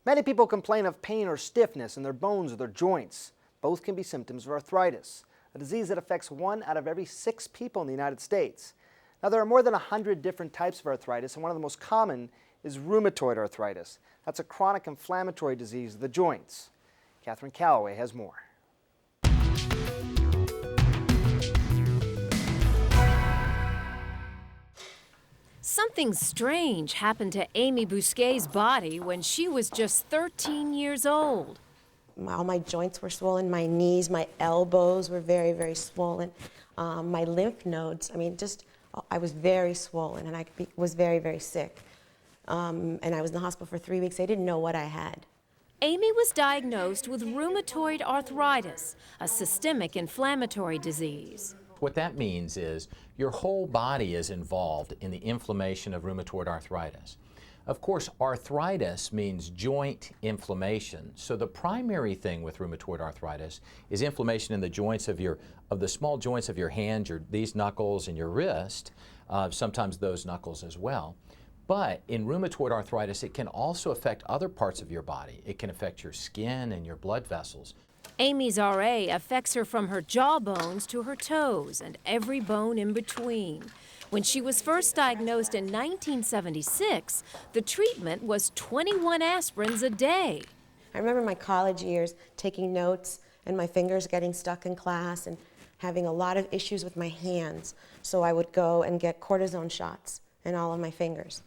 Many people complain of pain or stiffness in their bones or their joints. Both can be symptoms of arthritis, a disease that affects 1 out of every 6 people in the United States. Now, there are more than 100 different types of arthritis, and one of the most common is rheumatoid arthritis. That's a chronic inflammatory disease of the joints. Catherine Calloway has more. Something strange happened to Amy Bousquet's body when she was just 13 years old. All my joints were swollen, my knees, my elbows were very, very swollen. My lymph nodes, I was very swollen and was very, very sick. And I was in the hospital for 3 weeks. They didn't know what I had. Amy was diagnosed with rheumatoid arthritis, a systemic inflammatory disease. What that means is your whole body is involved in the inflammation of rheumatoid arthritis. Of course, arthritis means joint inflammation. So the primary thing with rheumatoid arthritis is inflammation in the joints of the small joints of your hand, these knuckles and your wrist, sometimes those knuckles as well. But in rheumatoid arthritis, it can also affect other parts of your body. It can affect your skin and your blood vessels. Amy's RA affects her from her jaw bones to her toes and every bone in between. When she was first diagnosed in 1976, the treatment was 21 aspirins a day. I remember my college years taking notes and my fingers getting stuck in class and having a lot of issues with my hands. So I would go and get cortisone shots in all of my fingers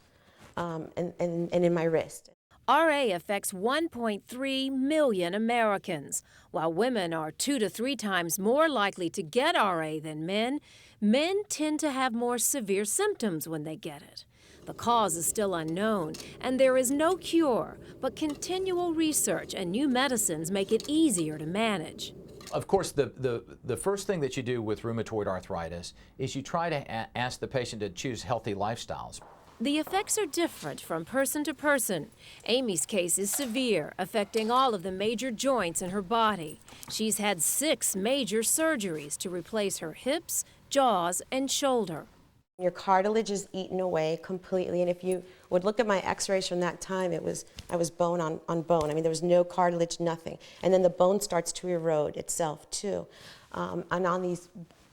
and in my wrist. RA affects 1.3 million Americans. While women are 2 to 3 times more likely to get RA than men, men tend to have more severe symptoms when they get it. The cause is still unknown, and there is no cure, but continual research and new medicines make it easier to manage. Of course, the first thing that you do with rheumatoid arthritis is you try to ask the patient to choose healthy lifestyles. The effects are different from person to person. Amy's case is severe, affecting all of the major joints in her body. She's had 6 major surgeries to replace her hips, jaws, and shoulder. Your cartilage is eaten away completely, and if you would look at my x-rays from that time, I was bone on bone. There was no cartilage, nothing. And then the bone starts to erode itself, too. And on these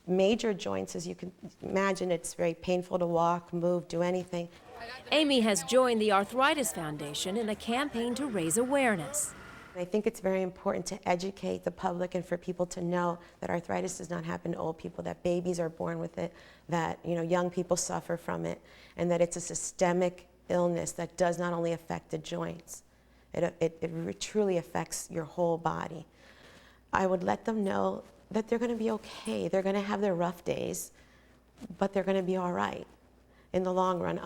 major joints, as you can imagine, it's very painful to walk, move, do anything. Amy has joined the Arthritis Foundation in a campaign to raise awareness. I think it's very important to educate the public and for people to know that arthritis does not happen to old people, that babies are born with it, that young people suffer from it, and that it's a systemic illness that does not only affect the joints. It truly affects your whole body. I would let them know that they're going to be okay. They're going to have their rough days, but they're going to be all right in the long run.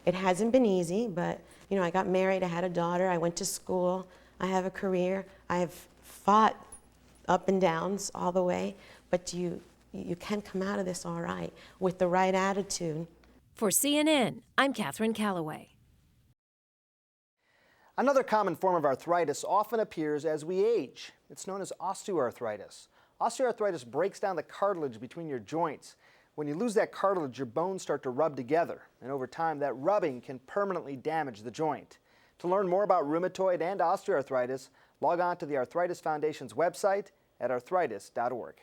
It hasn't been easy, but I got married, I had a daughter, I went to school, I have a career, I have fought up and downs all the way, but you can come out of this all right with the right attitude. For CNN, I'm Catherine Calloway. Another common form of arthritis often appears as we age. It's known as osteoarthritis. Osteoarthritis breaks down the cartilage between your joints. When you lose that cartilage, your bones start to rub together, and over time, that rubbing can permanently damage the joint. To learn more about rheumatoid and osteoarthritis, log on to the Arthritis Foundation's website at arthritis.org.